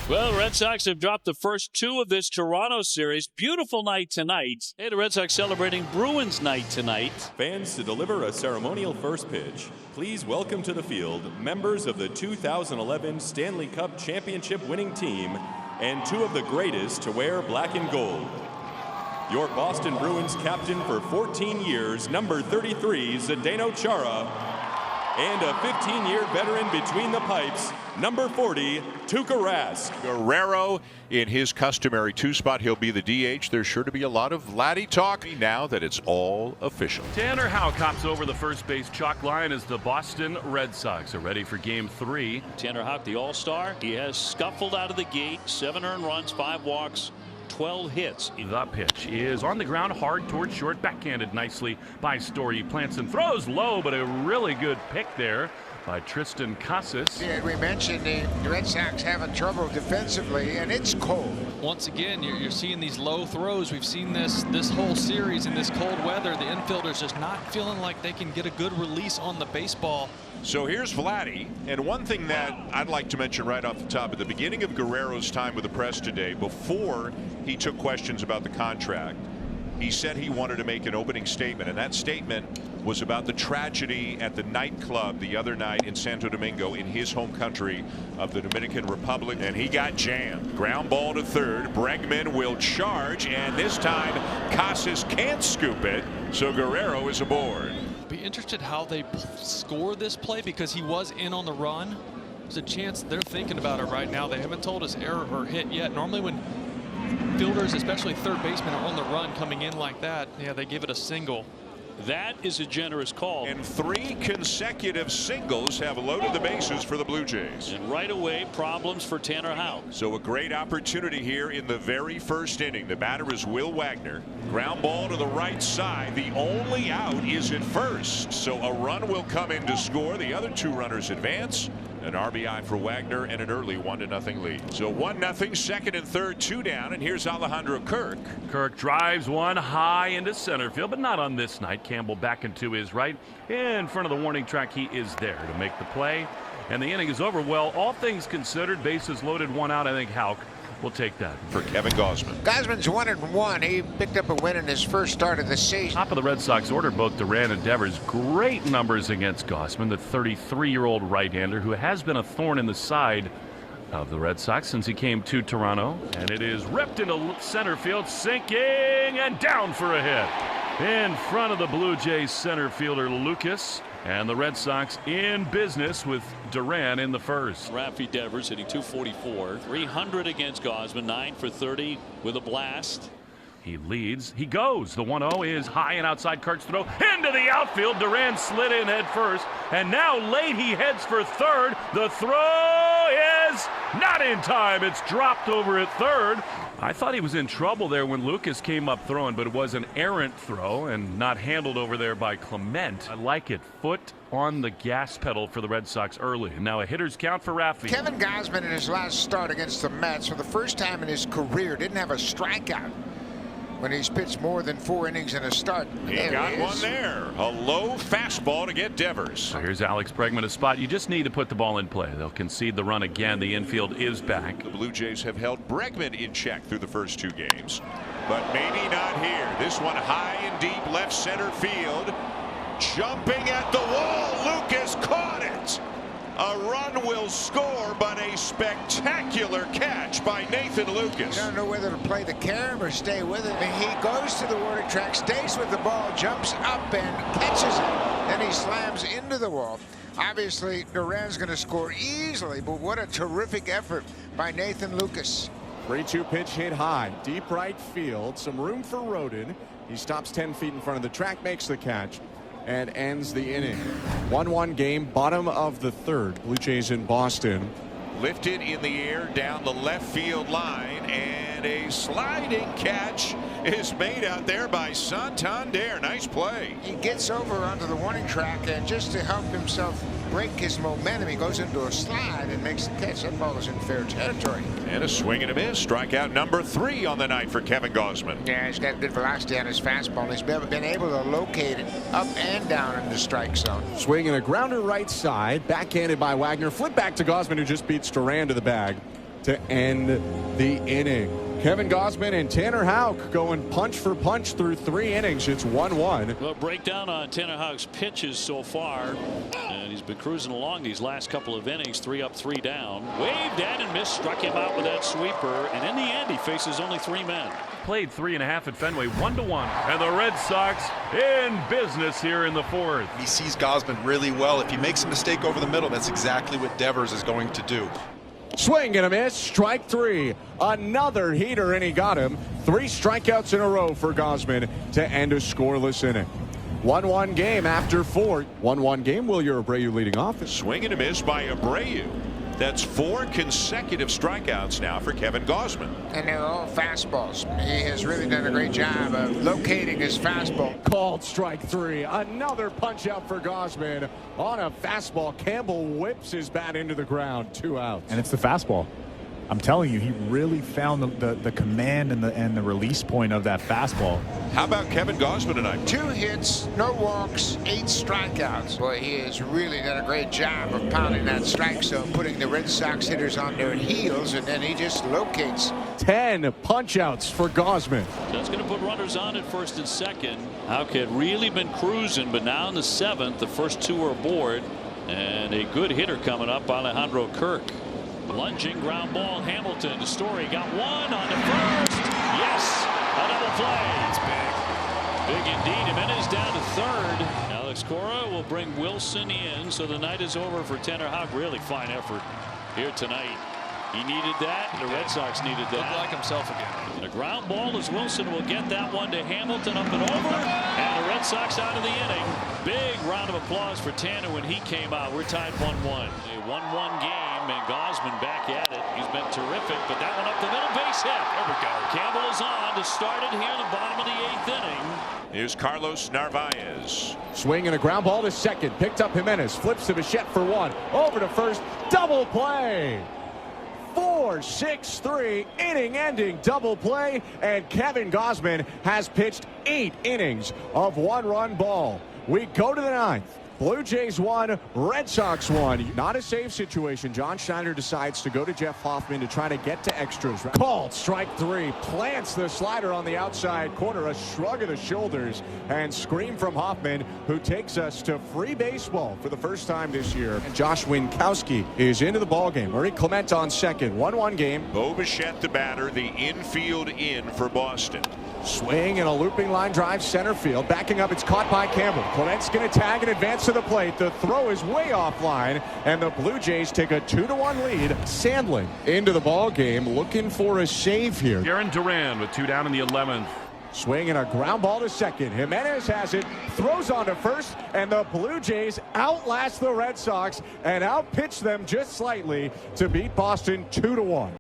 Well, Red Sox have dropped the first two of this Toronto series. Beautiful night tonight. Hey, the Red Sox celebrating Bruins night tonight. Fans, to deliver a ceremonial first pitch, please welcome to the field members of the 2011 Stanley Cup Championship winning team and two of the greatest to wear black and gold. Your Boston Bruins captain for 14 years, number 33, Zdeno Chara, and a 15-year veteran between the pipes, number 40, Tuukka Rask. Guerrero in his customary two-spot. He'll be the DH. There's sure to be a lot of Laddie talk now that it's all official. Tanner Houck hops over the first base chalk line as the Boston Red Sox are ready for Game 3. Tanner Houck, the All-Star, he has scuffled out of the gate. 7 earned runs, 5 walks, 12 hits. The pitch is on the ground, hard towards short, backhanded nicely by Story. Plants and throws low, but a really good pick there by Tristan Casas. Yeah, we mentioned the Red Sox having trouble defensively, and it's cold. Once again, you're seeing these low throws. We've seen this whole series in this cold weather. The infielders just not feeling like they can get a good release on the baseball. So here's Vladdy, and one thing that I'd like to mention right off the top, at the beginning of Guerrero's time with the press today, before he took questions about the contract, he said he wanted to make an opening statement, and that statement was about the tragedy at the nightclub the other night in Santo Domingo in his home country of the Dominican Republic, and he got jammed. Ground ball to third. Bregman will charge, and this time Casas can't scoop it, so Guerrero is aboard. Be interested how they score this play because he was in on the run. There's a chance they're thinking about it right now. They haven't told us error or hit yet. Normally when fielders, especially third basemen, are on the run coming in like that, yeah, they give it a single. That is a generous call. And 3 consecutive singles have loaded the bases for the Blue Jays. And right away, problems for Tanner Houck. So a great opportunity here in the very first inning. The batter is Will Wagner. Ground ball to the right side. The only out is at first. So a run will come in to score. The other 2 runners advance. An RBI for Wagner and an early 1-0 lead. So 1-0, second and third, 2 down, and here's Alejandro Kirk. Kirk drives one high into center field, but not on this night. Campbell back into his right. In front of the warning track, he is there to make the play. And the inning is over. Well, all things considered, bases loaded, 1 out. I think Houck will take that. For Kevin Gausman. Gausman's 1-1. He picked up a win in his first start of the season. Top of the Red Sox order, both Duran and Devers. Great numbers against Gausman, the 33-year-old right-hander who has been a thorn in the side of the Red Sox since he came to Toronto. And it is ripped into center field, sinking and down for a hit. In front of the Blue Jays center fielder Lucas. And the Red Sox in business with Duran in the first. Rafi Devers hitting .244, 300 against Gausman, 9 for 30 with a blast. He leads. He goes. The 1-0 is high and outside. Kirk's throw into the outfield. Duran slid in head first. And now late he heads for third. The throw is not in time. It's dropped over at third. I thought he was in trouble there when Lucas came up throwing, but it was an errant throw and not handled over there by Clement. I like it. Foot on the gas pedal for the Red Sox early. And now a hitter's count for Rafi. Kevin Gausman in his last start against the Mets for the first time in his career didn't have a strikeout when he's pitched more than 4 innings in a start. He got one there. A low fastball to get Devers. So here's Alex Bregman, a spot. You just need to put the ball in play. They'll concede the run again. The infield is back. The Blue Jays have held Bregman in check through the first 2 games. But maybe not here. This one high and deep left center field. Jumping at the wall. Lucas caught it. A run will score, but a spectacular catch by Nathan Lucas. I don't know whether to play the carom or stay with it. He goes to the warning track, stays with the ball, jumps up and catches it. Then he slams into the wall. Obviously, Duran's going to score easily, but what a terrific effort by Nathan Lucas. 3-2 pitch hit high, deep right field, some room for Rodin. He stops 10 feet in front of the track, makes the catch, and ends the inning. 1-1 game, bottom of the third. Blue Jays in Boston. Lifted in the air down the left field line, and a sliding catch is made out there by Santander. Nice play. He gets over onto the warning track, and just to help himself break his momentum, he goes into a slide and makes the catch. That ball is in fair territory. And a swing and a miss. Strikeout number 3 on the night for Kevin Gausman. Yeah, he's got good velocity on his fastball. He's been able to locate it up and down in the strike zone. Swing and a grounder right side, backhanded by Wagner. Flip back to Gausman, who just beats Duran to the bag. to end the inning. Kevin Gausman and Tanner Houck going punch for punch through 3 innings. It's 1-1. Well, breakdown on Tanner Houck's pitches so far. And he's been cruising along these last couple of innings. 3 up, 3 down. Waved at and missed. Struck him out with that sweeper. And in the end, he faces only 3 men. Played 3.5 at Fenway, 1-1. And the Red Sox in business here in the 4th. He sees Gausman really well. If he makes a mistake over the middle, that's exactly what Devers is going to do. Swing and a miss. Strike 3. Another heater, and he got him. 3 strikeouts in a row for Gausman to end a scoreless inning. 1-1 game after 4. 1-1 game. Wilyer Abreu leading off. Swing and a miss by Abreu. That's 4 consecutive strikeouts now for Kevin Gausman. And they're all fastballs. He has really done a great job of locating his fastball. Called strike 3. Another punch out for Gausman on a fastball. Campbell whips his bat into the ground. 2 outs. And it's the fastball. I'm telling you, he really found the command and the release point of that fastball. How about Kevin Gausman tonight? 2 hits, no walks, 8 strikeouts. Boy, he has really done a great job of pounding that strike zone, putting the Red Sox hitters on their heels, and then he just locates. 10 punch outs for Gausman. That's going to put runners on at first and second. Houck had really been cruising, but now in the 7th, the first 2 are aboard. And a good hitter coming up, Alejandro Kirk. Lunging ground ball. Hamilton to Story. Got 1 on the first. Yes, a double play. It's big indeed. Jimenez down to 3rd. Alex Cora will bring Wilson in, so the night is over for Tanner Houck. Really fine effort here tonight. He needed that. The Red Sox needed that. Looked like himself again. And a ground ball as Wilson will get that one to Hamilton, up and over, and the Red Sox out of the inning. Big round of applause for Tanner when he came out. We're tied 1-1. A 1-1 game, and Gausman back at it. He's been terrific, but that one up the middle, base hit. There we go. Campbell is on to start it here in the bottom of the 8th inning. Here's Carlos Narvaez. Swing and a ground ball to second. Picked up Jimenez. Flips to Bichette for 1. Over to first. Double play. 4-6-3 inning-ending double play, and Kevin Gausman has pitched 8 innings of 1-run ball. We go to the 9th. Blue Jays 1, Red Sox 1. Not a save situation. John Schneider decides to go to Jeff Hoffman to try to get to extras. Called strike 3. Plants the slider on the outside corner. A shrug of the shoulders and scream from Hoffman, who takes us to free baseball for the first time this year. And Josh Winkowski is into the ballgame. Marie Clement on second. 1-1 game. Bo Bichette, the batter, the infield in for Boston. Swing and a looping line drive center field. Backing up, it's caught by Campbell. Clement's going to tag and advance to the plate. The throw is way offline, and the Blue Jays take a 2-1 lead. Sandlin into the ball game, looking for a save here. Aaron Duran with 2 down in the 11th. Swing and a ground ball to second. Jimenez has it, throws on to first, and the Blue Jays outlast the Red Sox and outpitch them just slightly to beat Boston 2-1.